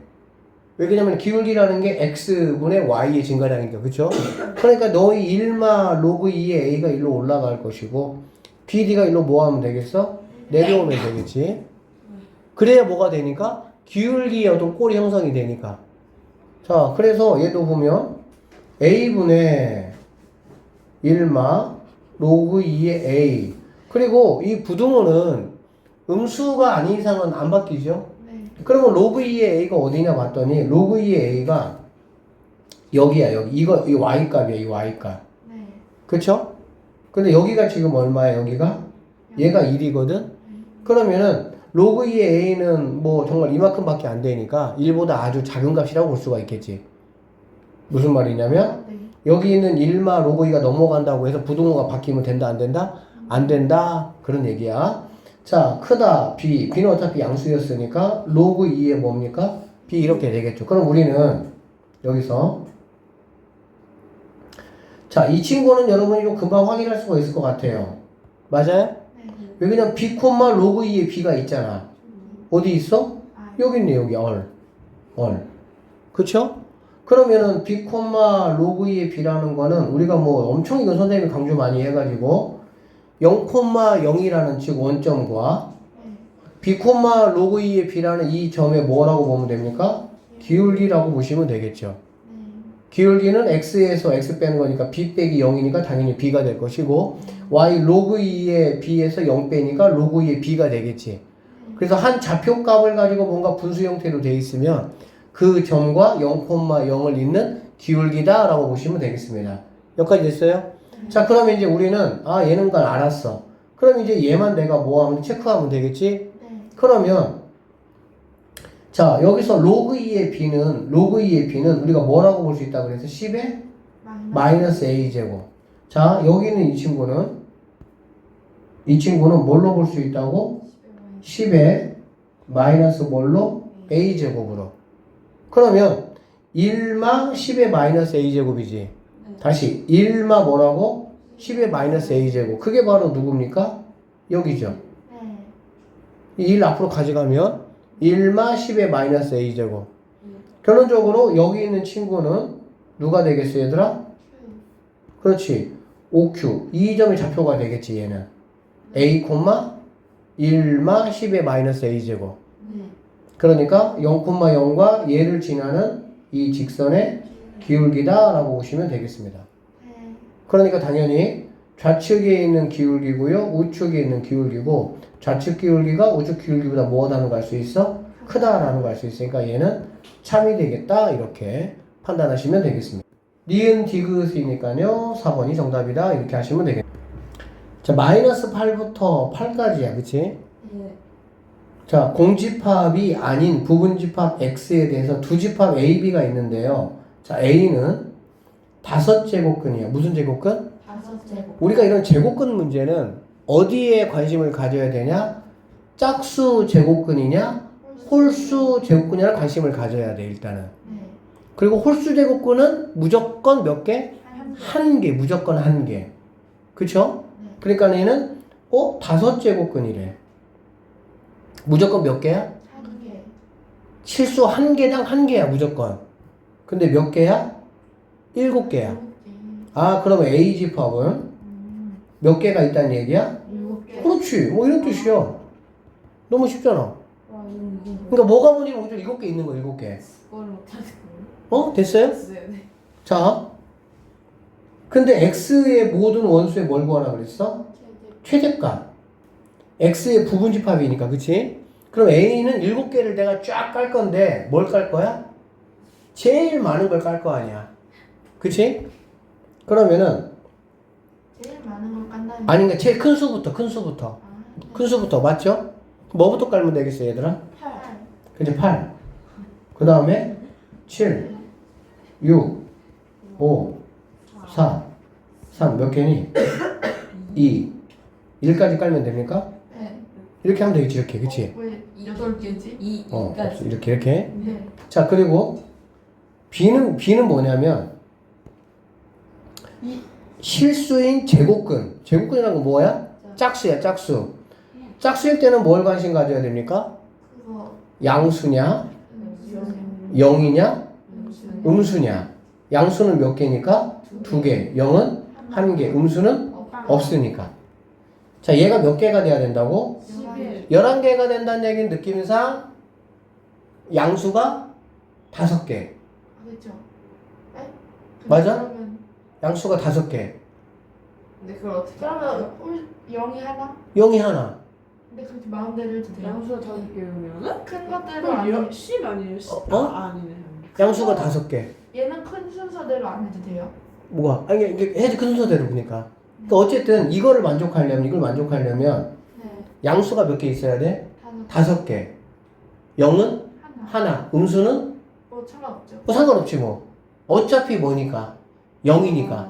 왜냐면 기울기라는 게 X분의 Y의 증가량이니까 그쵸? 그러니까 너희 1마 로그 2의 A가 일로 올라갈 것이고 BD가 일로 뭐 하면 되겠어? 내려오면 되겠지. 그래야 뭐가 되니까? 기울기의 어떤 꼴이 형성이 되니까. 자, 그래서 얘도 보면 A분의 1마 로그 2의 A. 그리고 이 부등호는 음수가 아닌 이상은 안 바뀌죠? 네. 그러면 로그 2의 A가 어디냐 봤더니 로그 2의 A가 여기야, 여기. 이 Y값이야, 이 Y값. 네. 그쵸? 근데 여기가 지금 얼마야, 여기가? 얘가 1이거든? 그러면은 로그 2의 A는 뭐 정말 이만큼밖에 안 되니까 1보다 아주 작은 값이라고 볼 수가 있겠지. 무슨 말이냐면 네. 여기 있는 1마 로그 2가 넘어간다고 해서 부등호가 바뀌면 된다 안 된다? 안 된다 그런 얘기야. 자 크다 B B는 어차피 양수였으니까 로그 2의 뭡니까? B 이렇게 되겠죠. 그럼 우리는 여기서 자 이 친구는 여러분이 좀 금방 확인할 수가 있을 것 같아요. 맞아요? 네. 여기는 B 콤마 로그 2의 B가 있잖아. 어디 있어? 아, 여기 있네 여기 얼 그쵸? 그러면은 B 콤마 로그 2의 B라는 거는 우리가 뭐 엄청 이거 선생님이 강조 많이 해가지고 0 콤마 0이라는 즉 원점과 네. B 콤마 로그 2의 B라는 이 점에 뭐라고 보면 됩니까? 기울기라고 보시면 되겠죠. 네. 기울기는 X에서 X 빼는 거니까 B 빼기 0이니까 당연히 B가 될 것이고 Y 로그 2의 B에서 0 빼니까 로그 2의 B가 되겠지. 그래서 한 좌표값을 가지고 뭔가 분수 형태로 돼 있으면 그 점과 0,0을 잇는 기울기다 라고 보시면 되겠습니다. 여기까지 됐어요? 자 그러면 이제 우리는 얘는 걸 알았어. 그럼 이제 얘만 내가 뭐 하면 체크하면 되겠지? 네. 그러면 자 여기서 로그 2의 B는 우리가 뭐라고 볼 수 있다고 그래서 10의 마이너스 A제곱. 자 여기 있는 이 친구는 뭘로 볼 수 있다고? 10의 마이너스 뭘로? A제곱으로. 그러면 1마 10의 마이너스 A제곱이지. 다시 1마 뭐라고? 10의 마이너스 A제곱. 그게 바로 누굽니까? 여기죠. 네. 이 1 앞으로 가져가면 1마 10의 마이너스 A제곱. 결론적으로 여기 있는 친구는 누가 되겠어 얘들아? 그렇지. OQ. 이 점이 좌표가 되겠지 얘는. A, 1마 10의 마이너스 A제곱. 네. 그러니까 0,0과 얘를 지나는 이 직선의 기울기다 라고 보시면 되겠습니다. 네. 그러니까 당연히 좌측에 있는 기울기고요 우측에 있는 기울기고 좌측 기울기가 우측 기울기보다 뭐하다는 걸 알 수 있어? 크다라는 걸 알 수 있으니까 얘는 참이 되겠다 이렇게 판단하시면 되겠습니다. 니은 디귿이니까요 4번이 정답이다 이렇게 하시면 되겠습니다. 자 마이너스 8부터 8까지야 그치? 네. 자, 공집합이 아닌 부분집합 X에 대해서 두 집합 A, B가 있는데요. 자, A는 5제곱근이에요. 무슨 제곱근? 5제곱. 우리가 이런 제곱근 문제는 어디에 관심을 가져야 되냐? 짝수 제곱근이냐? 홀수 제곱근이냐 관심을 가져야 돼, 일단은. 네. 그리고 홀수 제곱근은 무조건 몇 개? 한 개, 무조건 한 개. 그쵸? 네. 그러니까 얘는 5제곱근이래. 무조건 몇 개야? 한 개. 실수 한 개당 한 개야 무조건. 근데 몇 개야? 7개야. 7개. 그러면 A 집합은 몇 개가 있다는 얘기야? 7개. 그렇지. 뭐 이런 뜻이야. 너무 쉽잖아. 와, 이건 그러니까 뭐가 문제면 7개 있는 거 7개. 그거를 못하겠네. 됐어요? 네. 자, 근데 x의 모든 원수에 뭘 구하라 그랬어? 최대값. x의 부분집합이니까, 그치? 그럼 a는 7개를 내가 쫙 깔 건데 뭘 깔 거야? 제일 많은 걸 깔 거 아니야. 그치? 그러면은 제일 많은 걸 깐다는. 아니 그러니까 제일 큰 수부터 큰 수부터 맞죠? 뭐부터 깔면 되겠어 얘들아? 8. 그치 8. 그 다음에 7 6 5 4 3 몇 개니? 2 1까지 깔면 됩니까? 네. 이렇게 하면 되겠지 이렇게 그치? 왜 8개지? 2까지. 이렇게 네. 자 그리고 B는 뭐냐면 실수인 제곱근이라는 건 뭐야? 짝수야 짝수. 짝수일 때는 뭘 관심 가져야 됩니까? 그거. 양수냐 0이냐 음수냐. 양수는 몇 개니까? 2개. 0은 1개. 음수는 없으니까. 자 얘가 몇 개가 돼야 된다고? 11. 11개가 된다는 얘기는 느낌상 양수가 5개. 그렇죠. 네? 맞아? 그러면 양수가 5개. 근데 그걸 어떻게 그러면 0이 하나? 0이 하나. 근데 그렇게 마음대로 해도 돼요? 양수가 5개면은? 큰 것대로 그럼 아니 10 아니에요? 10? 어? 아니네. 양수가 5개. 얘는 큰 순서대로 안 해도 돼요? 뭐가? 아니 이게 해도 큰 순서대로 보니까. 그러니까 어쨌든 이걸 만족하려면 네. 양수가 몇 개 있어야 돼? 5개. 0은 하나. 하나. 음수는 뭐 상관없죠? 뭐 상관없지 뭐. 어차피 뭐니까 0이니까.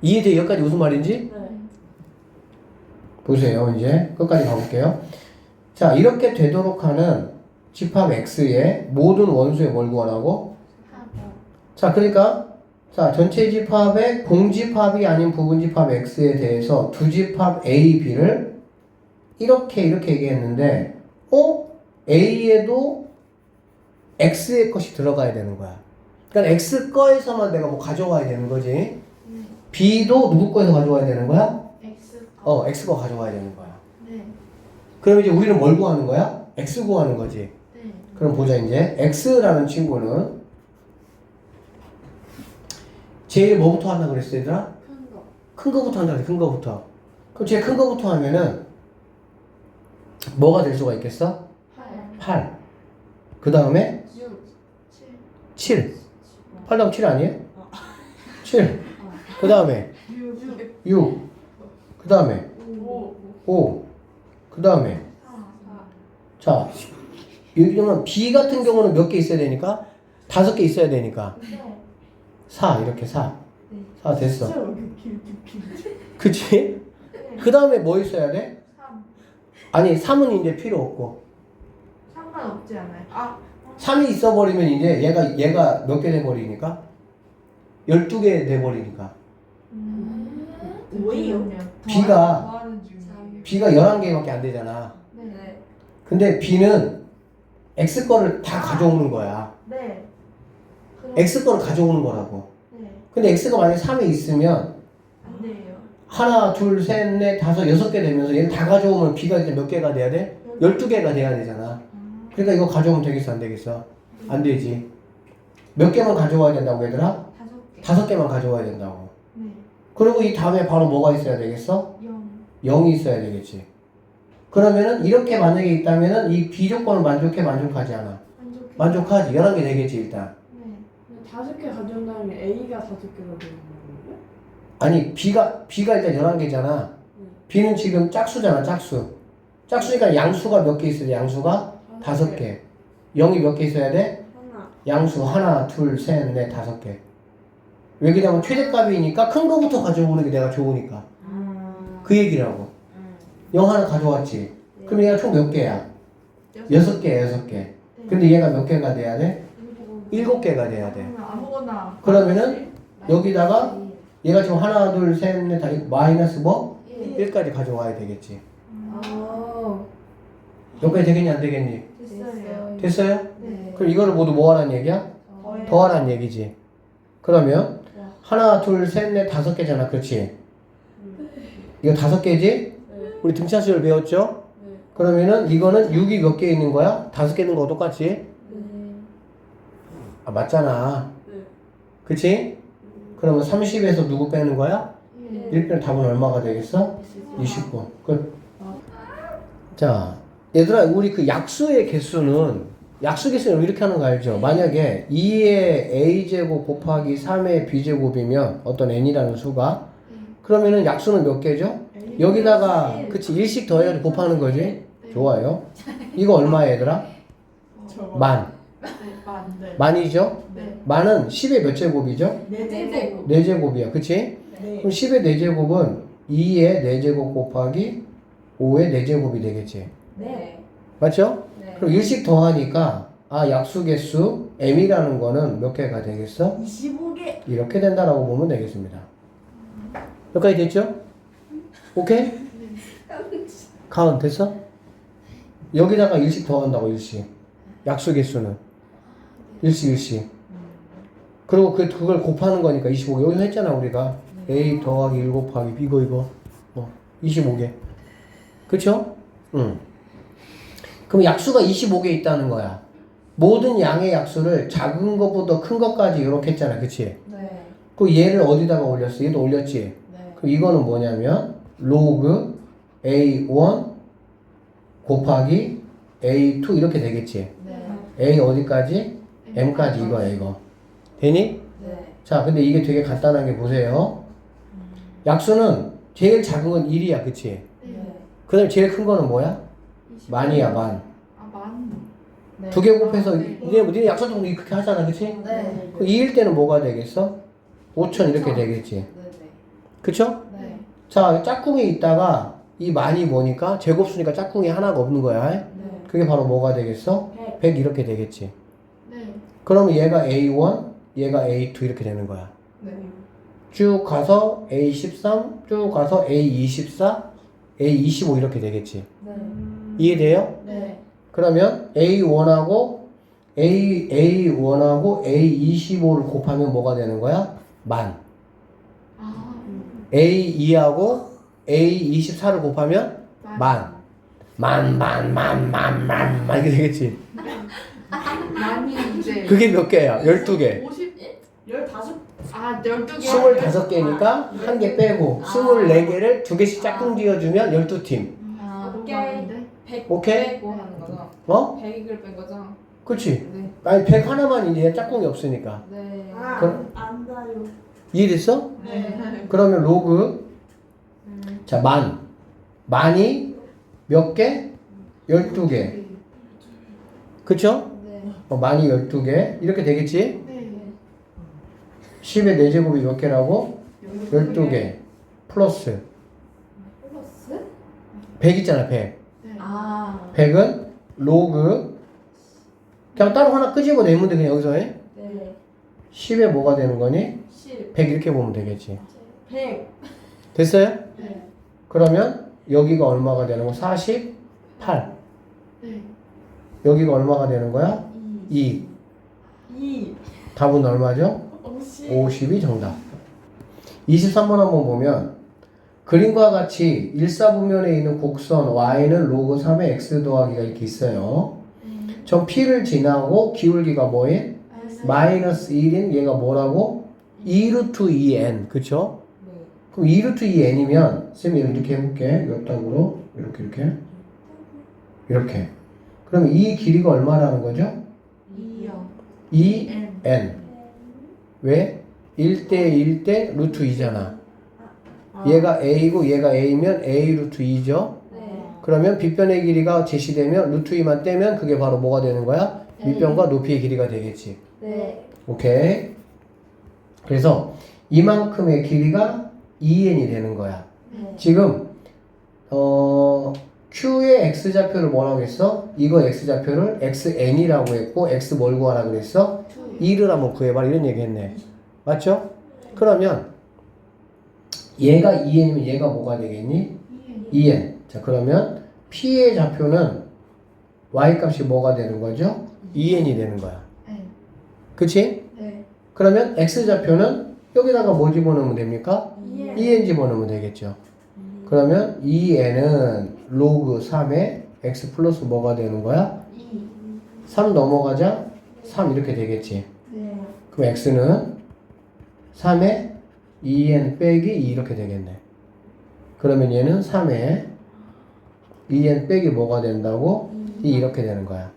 이해돼? 여기까지 무슨 말인지? 네. 보세요. 이제 끝까지 가볼게요. 자 이렇게 되도록 하는 집합 x의 모든 원수에 뭘 구하라고? 자 그러니까 자 전체 집합의 공집합이 아닌 부분집합 x에 대해서 두 집합 a, b를 이렇게 얘기했는데 a에도 x의 것이 들어가야 되는 거야. 그러니까 x 거에서만 내가 뭐 가져와야 되는 거지. 네. b도 누구 거에서 가져와야 되는 거야? X. x 거 가져와야 되는 거야. 네. 그럼 이제 우리는 뭘 구하는 거야? x 구하는 거지. 네. 그럼 보자 이제 x라는 친구는 제일 뭐부터 한다 그랬어 얘들아? 큰 거. 큰 거부터 한다 그래. 큰 거부터. 그럼 제일 큰 거부터 하면은 뭐가 될 수가 있겠어? 8. 8. 그 다음에 6. 7. 7. 8 다음 7 아니에요? 7. 그 다음에 6. 6. 그 다음에 5. 5. 그 다음에 4. 자 여기는 B 같은 경우는 몇 개 있어야 되니까? 5개 있어야 되니까 네. 4 이렇게 4. 4 됐어. 진짜 왜 이렇게 길게. 그치? 그 다음에 뭐 있어야 돼? 3. 아니 3은 이제 필요 없고 상관없지 않아요? 아. 3이 있어버리면 이제 얘가 몇 개 돼버리니까? 12개 돼버리니까 뭐예요? B가 더하는 중이에요. B가 11개밖에 안 되잖아. 네. 근데 B는 X 거를 다 가져오는 거야. 네. 그럼. X 거를 가져오는 거라고. 네. 근데 X가 만약에 3에 있으면 안 돼요. 하나, 둘, 셋, 넷, 다섯, 6개 되면서 얘를 다 가져오면 B가 이제 몇 개가 돼야 돼? 12개가 돼야 되잖아. 그러니까 이거 가져오면 되겠어, 안 되겠어? 안 되지. 몇 개만 가져와야 된다고 얘들아? 5개. 5개만 가져와야 된다고. 네. 그리고 이 다음에 바로 뭐가 있어야 되겠어? 0. 0이 있어야 되겠지. 그러면은 이렇게 만약에 있다면은 이 비조건을 만족하지 않아. 만족하지. 11개 되겠지 일단. 네. 5개 가져온다는 게 A가 5개가 되는 거예요? 아니 B가 일단 11개잖아. B는 지금 짝수잖아 짝수. 짝수니까 양수가 몇 개 있어야 돼? 양수가 5개. 0이 몇 개 있어야 돼? 하나. 양수 하나, 둘, 셋, 넷, 5개. 왜 그러냐면 최대값이니까 큰 거부터 가져오는 게 내가 좋으니까. 그 얘기라고. 0 하나 가져왔지. 그럼 얘가 총 몇 개야? 6개야, 6개. 근데 얘가 몇 개가 돼야 돼? 7개가 돼야 돼. 아무거나. 그러면은 여기다가 얘가 지금 하나, 둘, 셋, 넷, 다 마이너스 뭐? 1. 1까지 가져와야 되겠지. 아. 여기까지 되겠니, 안 되겠니? 됐어요. 됐어요? 네. 그럼 이거를 모두 뭐 하라는 얘기야? 더하라는 얘기지. 그러면 하나, 둘, 셋, 넷, 5개잖아. 그렇지? 이거 5개지? 우리 등차수열 배웠죠? 그러면은 이거는 6이 몇 개 있는 거야? 5개 있는 거 똑같지? 아, 맞잖아. 네. 그치? 그러면 30에서 누구 빼는 거야? 예. 1 빼면 답은 얼마가 되겠어? 29. 끝. 자, 얘들아, 우리 그 약수의 개수는 이렇게 하는 거 알죠? 만약에 2의 a제곱 곱하기 3의 b제곱이면 어떤 n이라는 수가 그러면은 약수는 몇 개죠? 여기다가 그치 일씩 더해서 곱하는 거지? 좋아요. 이거 얼마야 얘들아? 저거. 만. 네. 만이죠? 네. 만은 10의 몇 제곱이죠? 네 제곱. 4제곱이야. 그치? 네. 그럼 10의 4제곱은 2의 4제곱 곱하기 5의 4제곱이 되겠지. 네. 맞죠? 네. 그럼 일씩 더하니까 약수 개수 m이라는 거는 몇 개가 되겠어? 25개. 이렇게 된다라고 보면 되겠습니다. 여기까지 됐죠? 오케이? 가은 됐어? 여기다가 일씩 더한다고 일씩. 약수 개수는 일씩. 그리고 그걸 곱하는 거니까 25개. 여기서 했잖아 우리가. a 더하기 1 곱하기 b 이거 25개. 그쵸? 응. 그럼 약수가 25개 있다는 거야. 모든 양의 약수를 작은 것보다 큰 것까지 이렇게 했잖아. 그치? 네. 그 얘를 어디다가 올렸어? 얘도 올렸지? 네. 그럼 이거는 뭐냐면 로그 A1 곱하기 A2 이렇게 되겠지? 네. A 어디까지? M까지 이거야 이거. 되니? 네. 자 근데 이게 되게 간단하게 보세요. 약수는 제일 작은 건 1이야. 그치? 네. 그 다음에 제일 큰 거는 뭐야? 만이야 만. 아, 만. 네. 두 개 곱해서 네. 니네 약수도 그렇게 하잖아. 그치? 네. 그 2일 때는 뭐가 되겠어? 5천 이렇게 되겠지. 네. 그쵸? 네. 자 짝꿍이 있다가 이 만이 뭐니까 제곱수니까 짝꿍이 하나가 없는 거야. 네. 그게 바로 뭐가 되겠어? 100. 100 이렇게 되겠지. 네. 그러면 얘가 A1, 얘가 A2 이렇게 되는 거야. 네. 쭉 가서 A13, 쭉 가서 A24, A25 이렇게 되겠지. 네. 이해돼요? 네. 그러면 A1하고 A1하고 A25를 곱하면 뭐가 되는 거야? 만. 아, A2하고 A24를 곱하면 만. 이렇게 되겠지. 만이 이제 그게 몇 개야? 12개. 50. 15. 아, 12개. 25개니까 한 개 빼고 24개를 두 개씩 짝꿍 지어주면 12팀. 아, 너무 깨. 많은데? 100 오케이? 빼고 하는 거죠? 어? 100을 뺀 거죠? 그치? 네. 아니 100 하나만 이제 짝꿍이 없으니까. 네. 그럼- 안다요. 이해됐어? 네. 그러면 로그 자 만이 몇 개? 12개. 그쵸? 네. 만이 12개 이렇게 되겠지? 네. 10의 4제곱이 몇 개라고? 12개 플러스 플러스? 100 있잖아 100. 네. 아. 100은 로그 그냥 따로 하나 끄집어 내면 돼 그냥 여기서 해. 네. 10에 뭐가 되는 거니? 10. 100 이렇게 보면 되겠지. 100. 됐어요? 네. 그러면 여기가 얼마가 되는 거? 48. 네. 여기가 얼마가 되는 거야? 2. 2. 2. 답은 얼마죠? 50. 50이 정답. 23번 한번 보면 그림과 같이 일사분면에 있는 곡선 y는 로그 3의 x 더하기가 이렇게 있어요. 전 p를 지나고 기울기가 뭐해? 마이너스 1인 얘가 뭐라고? 2루트 2n 그쵸? 네. 그럼 2루트 2n이면 쌤이 이렇게 해볼게. 옆tak으로 이렇게 그러면 이 길이가 얼마라는 거죠? 2요. 2n 왜? 1대 1대 루트 2잖아. 얘가 a고 얘가 a면 a 루트 2죠. 네. 그러면 빗변의 길이가 제시되면 루트 2만 떼면 그게 바로 뭐가 되는 거야? 밑변과 높이의 길이가 되겠지. 네. 오케이. 그래서 이만큼의 길이가 2n이 되는 거야. 네. 지금 Q의 X좌표를 뭐라고 했어? 이거 X좌표를 XN이라고 했고 X 뭘 구하라 그랬어? 2를 한번 구해봐 이런 얘기 했네. 맞죠? 그러면 얘가 2n이면 얘가 뭐가 되겠니? 2n. 자 그러면 P의 좌표는 Y 값이 뭐가 되는 거죠? 2n이 되는 거야. 네. 그치? 네. 그러면 X좌표는 여기다가 뭐 집어넣으면 됩니까? 2n 집어넣으면 되겠죠. 그러면 2n은 로그 3에 x 플러스 뭐가 되는 거야? 3 넘어가자 3 이렇게 되겠지. 네. 그럼 x는 3에 2n 빼기 2 이렇게 되겠네. 그러면 얘는 3에 2n 빼기 뭐가 된다고? 2 이렇게 되는 거야.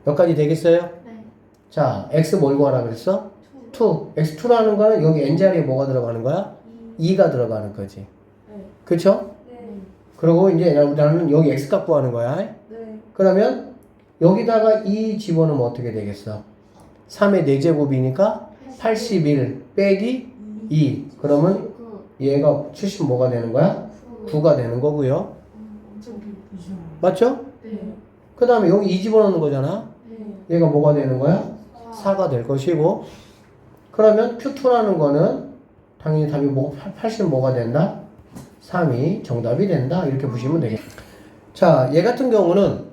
여기까지 되겠어요? 네. 자, x 뭘 구하라 그랬어? 2. x2라는 거는 여기 n자리에 뭐가 들어가는 거야? 2가 들어가는 거지. 네. 그쵸? 네. 그리고 이제 나는 여기 x값 구하는 거야. 네. 그러면 여기다가 2 집어넣으면 어떻게 되겠어? 3의 4제곱이니까 81 빼기 2. 그러면 얘가 70 뭐가 되는 거야? 9가 되는 거고요. 엄청 긴. 맞죠? 네. 그 다음에 여기 2 집어넣는 거잖아. 네. 얘가 뭐가 되는 거야? 4가 될 것이고. 그러면 Q2라는 거는 당연히 답이 뭐 80 뭐가 된다? 3이 정답이 된다. 이렇게 보시면 되겠다. 자, 얘 같은 경우는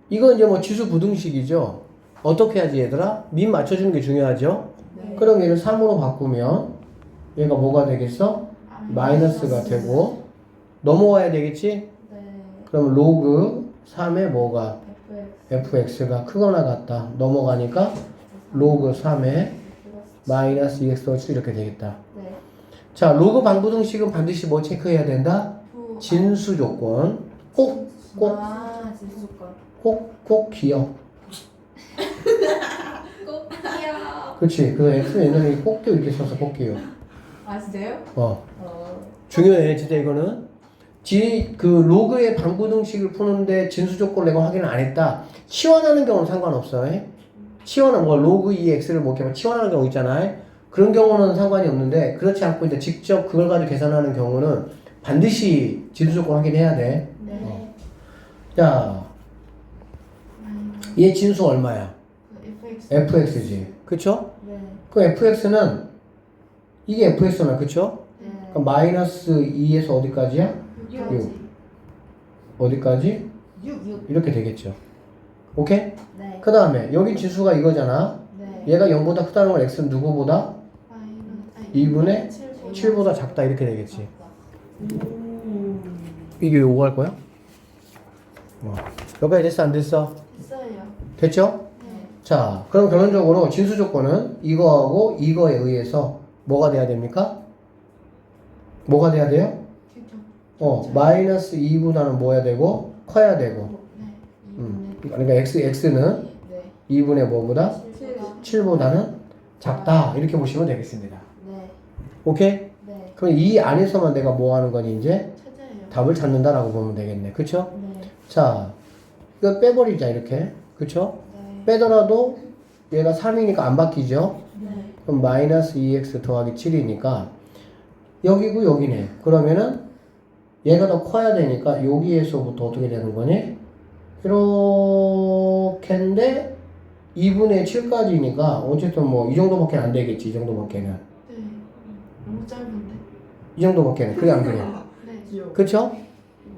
이건 이제 뭐 지수 부등식이죠. 어떻게 하지 얘들아? 민 맞춰주는 게 중요하죠. 네. 그럼 얘를 3으로 바꾸면 얘가 뭐가 되겠어? 마이너스가 되고 넘어와야 되겠지? 네. 그러면 로그 3의 뭐가? FX. fx가 크거나 같다. 넘어가니까 로그 3의 마이너스 2x 이렇게 되겠다. 네. 자, 로그 방부등식은 반드시 뭐 체크해야 된다? 진수 조건. 꼭 진수 조건. 기억. 꼭 귀여워. 그렇지. 그 X는 옛날에 꼭 기억 이렇게 써서 꼭 기억. 아 진짜요? 어. 중요해. 진짜 이거는. 그 로그의 방부등식을 푸는데 진수 조건을 내가 확인을 안 했다. 치환하는 경우는 상관없어. 치환은 뭐 로그 2x를 뭐 이렇게 치환하는 경우 있잖아요. 그런 경우는 상관이 없는데 그렇지 않고 이제 직접 그걸 가지고 계산하는 경우는 반드시 진수 조건 확인해야 돼. 네. 자, 얘 진수 얼마야? FX. fx지. 그쵸? 네. 그 fx는 이게 fx나 그쵸? 네. 그럼 마이너스 2에서 어디까지야? 6. 어디까지? 6. 이렇게 되겠죠. 오케이? 네. 그 다음에 여기 지수가 이거잖아. 네. 얘가 0보다 크다는 건 x는 누구보다? 2분의 7보다 작다 이렇게 되겠지. 이게 요거 할 거야? 여기까지 됐어 안 됐어? 있어요. 됐죠? 네. 자, 그럼 결론적으로 진수 조건은 이거하고 이거에 의해서 뭐가 돼야 됩니까? 뭐가 돼야 돼요? 그죠. 마이너스 2보다는 뭐 해야 되고 커야 되고. 네. 그러니까 x는 네. 2분의 뭐보다? 7. 7보다는 작다. 이렇게 보시면 되겠습니다. 네. 오케이? 네. 그럼 이 안에서만 내가 뭐 하는 거니 이제 찾아요. 답을 찾는다라고 보면 되겠네. 그쵸? 네. 자, 이거 빼버리자 이렇게. 그쵸? 네. 빼더라도 얘가 3이니까 안 바뀌죠? 네. 그럼 마이너스 2x 더하기 7이니까 여기고 여기네. 그러면은 얘가 더 커야 되니까 여기에서부터 어떻게 되는 거니? 이렇게인데 2분의 7까지니까 어쨌든 뭐 이 정도밖에 안 되겠지. 이 정도밖에는. 네. 너무 짧은데. 이 정도밖에는. 그래 안 그래? 네. 그쵸?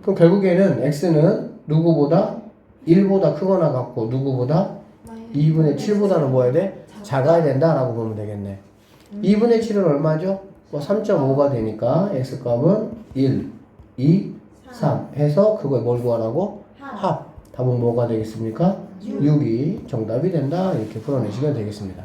그럼 결국에는 x는 누구보다 1보다 크거나 같고 누구보다 2분의 7보다는 뭐 해야 돼? 작아야 된다라고 보면 되겠네. 2분의 7은 얼마죠? 뭐 3.5가 되니까 x값은 1, 2, 3 해서 그걸 뭘 구하라고? 합. 답은 뭐가 되겠습니까? 6이 정답이 된다. 이렇게 풀어내시면 되겠습니다.